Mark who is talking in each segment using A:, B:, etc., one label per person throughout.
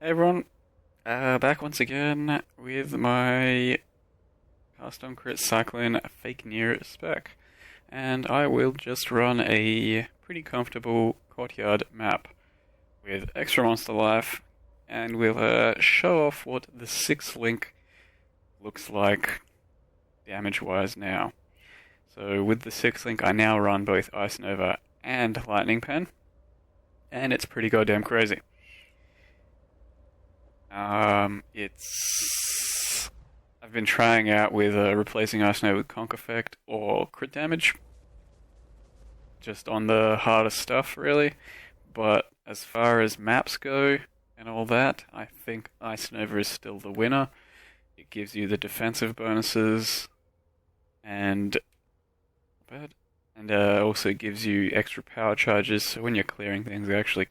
A: Hey everyone, back once again with my custom crit cycling Fakener spec, and I will just run a pretty comfortable courtyard map with extra monster life, and we'll show off what the 6th link looks like damage-wise now. So with the 6th link, I now run both Ice Nova and Lightning Pen, and it's pretty goddamn crazy. I've been trying out with replacing Ice Nova with Conk Effect or crit damage, just on the harder stuff, really. But as far as maps go and all that, I think Ice Nova is still the winner. It gives you the defensive bonuses, and also gives you extra power charges. So when you're clearing things, actually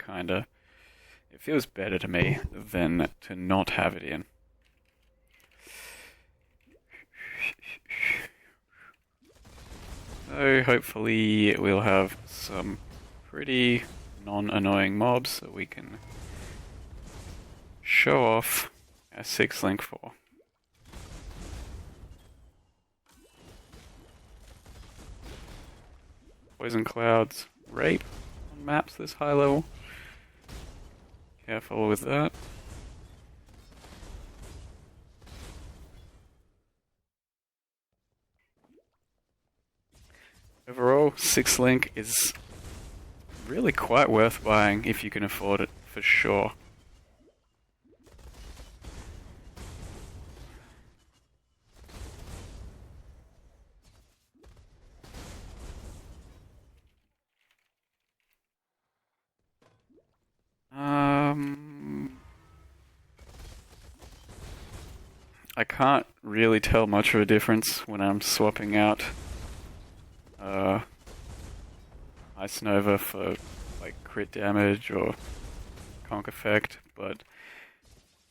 A: it feels better to me than to not have it in. So hopefully we'll have some pretty non-annoying mobs that we can show off a 6th link for. Poison Clouds rape on maps this high level. Careful with that. Overall, 6th link is really quite worth buying if you can afford it, for sure. I can't really tell much of a difference when I'm swapping out Ice Nova for like crit damage or Conk Effect, but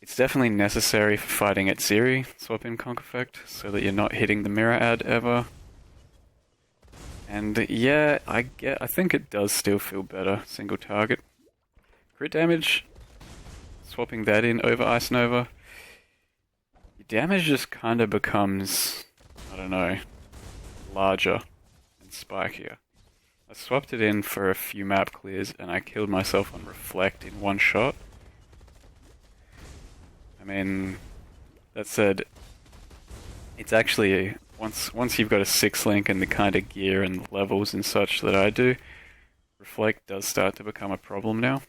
A: it's definitely necessary for fighting at Ziri, swap in Conk Effect, so that you're not hitting the mirror ad ever. And yeah, I think it does still feel better, single target. Crit damage, swapping that in over Ice Nova, your damage just kinda becomes, I don't know, larger and spikier. I swapped it in for a few map clears and I killed myself on Reflect in one shot. I mean, that said, it's actually, once you've got a 6th link and the kind of gear and levels and such that I do, Reflect does start to become a problem now.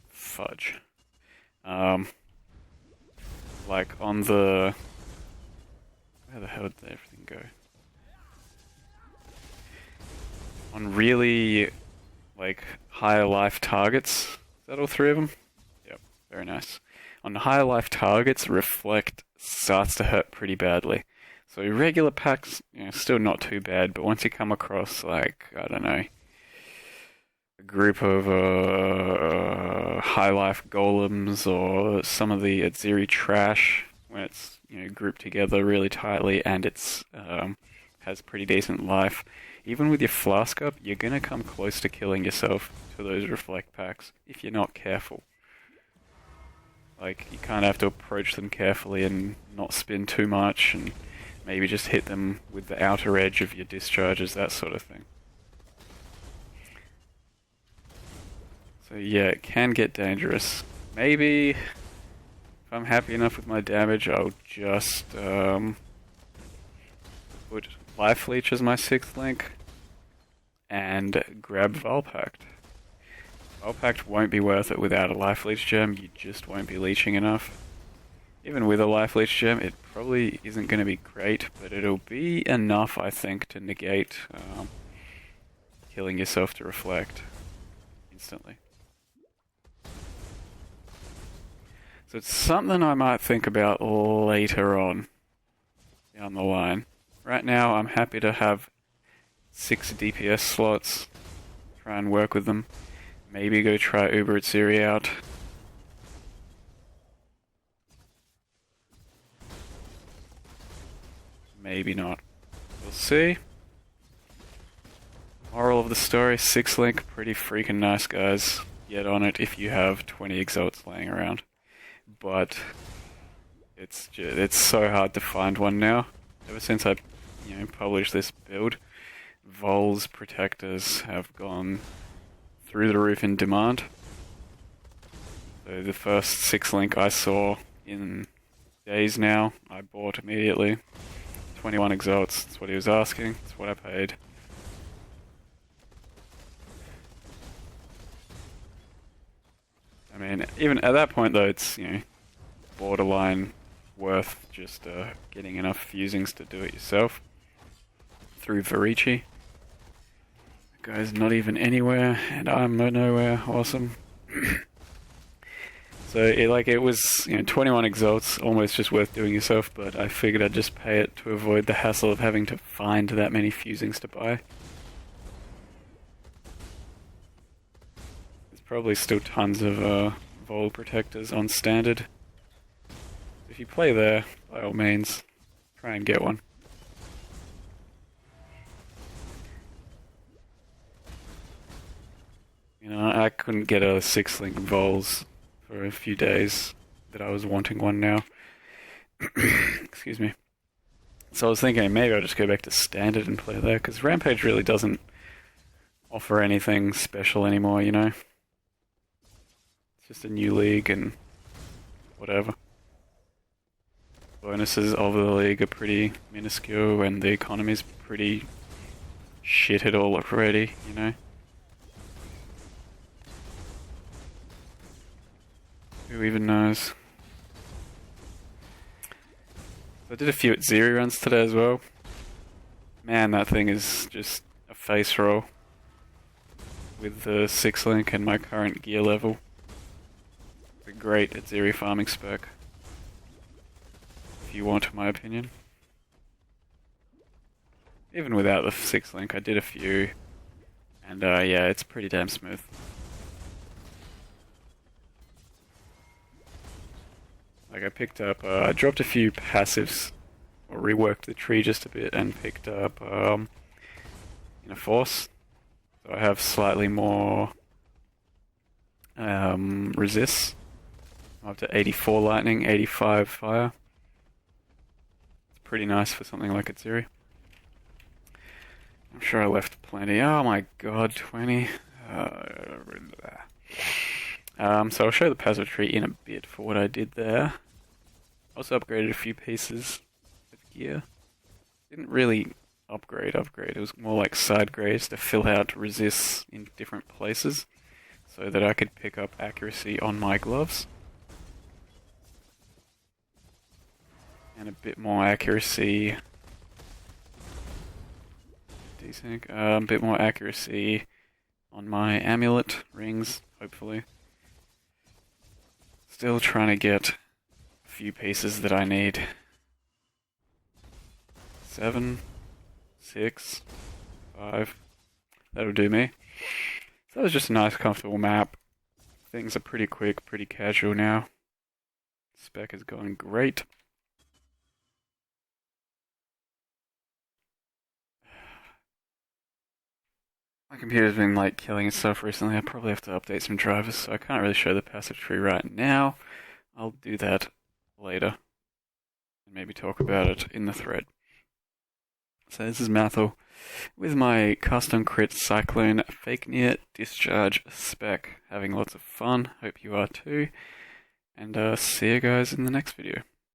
A: Fudge. Like on the... Where the hell did everything go? On really, like, higher life targets. Is that all 3 of them? Yep, very nice. On higher life targets, Reflect starts to hurt pretty badly. So regular packs, still not too bad, but once you come across, like, I don't know, a group of high life golems or some of the Atziri trash, when it's grouped together really tightly and it's has pretty decent life, even with your flask up, you're gonna come close to killing yourself to those Reflect packs if you're not careful. Like, you kind of have to approach them carefully and not spin too much, and maybe just hit them with the outer edge of your discharges, that sort of thing. So yeah, it can get dangerous. Maybe, if I'm happy enough with my damage, I'll just put Life Leech as my 6th link and grab Valpact. Valpact won't be worth it without a Life Leech gem, you just won't be leeching enough. Even with a Life Leech gem, it probably isn't going to be great, but it'll be enough, I think, to negate killing yourself to Reflect instantly. So it's something I might think about later on down the line. Right now, I'm happy to have 6 DPS slots, try and work with them. Maybe go try Uber Atziri out. Maybe not. We'll see. Moral of the story, 6th link, pretty freaking nice, guys. get on it if you have 20 exalts laying around. But it's so hard to find one now. Ever since I published this build, Vol's protectors have gone through the roof in demand. So the first 6-link I saw in days now, I bought immediately. 21 exalts, that's what he was asking, that's what I paid. I mean, even at that point though, it's, borderline worth just getting enough fusings to do it yourself. Through Varici. That guy's not even anywhere, and I'm nowhere. Awesome. So it was 21 exalts, almost just worth doing yourself, but I figured I'd just pay it to avoid the hassle of having to find that many fusings to buy. There's probably still tons of Vol protectors on standard. If you play there, by all means, try and get one. I couldn't get a 6-link Vols for a few days that I was wanting one now. Excuse me. So I was thinking maybe I'll just go back to standard and play there, because Rampage really doesn't offer anything special anymore, It's just a new league and whatever. Bonuses of the league are pretty minuscule and the economy's pretty shit at all already, Who even knows? I did a few at Zeri runs today as well. Man, that thing is just a face roll. With the 6-link and my current gear level. It's a great at Zeri farming spec. If you want my opinion. Even without the 6-link, I did a few. And yeah, it's pretty damn smooth. I picked up, I dropped a few passives, or reworked the tree just a bit, and picked up, Force. So I have slightly more, resists. I'm up to 84 lightning, 85 fire. It's pretty nice for something like Atziri. I'm sure I left plenty. Oh my god, 20. So I'll show the passive tree in a bit for what I did there. Also upgraded a few pieces of gear. Didn't really upgrade. It was more like side grades to fill out resists in different places so that I could pick up accuracy on my gloves. And a bit more accuracy. Desync. A bit more accuracy on my amulet rings, hopefully. Still trying to get a few pieces that I need. 7, 6, 5. That'll do me. So that was just a nice, comfortable map. Things are pretty quick, pretty casual now. Spec is going great. My computer's been killing itself recently. I probably have to update some drivers, so I can't really show the passive tree right now. I'll do that later. And maybe talk about it in the thread. So this is Mathel with my custom crit Cyclone Fakener discharge spec. Having lots of fun. Hope you are too. And see you guys in the next video.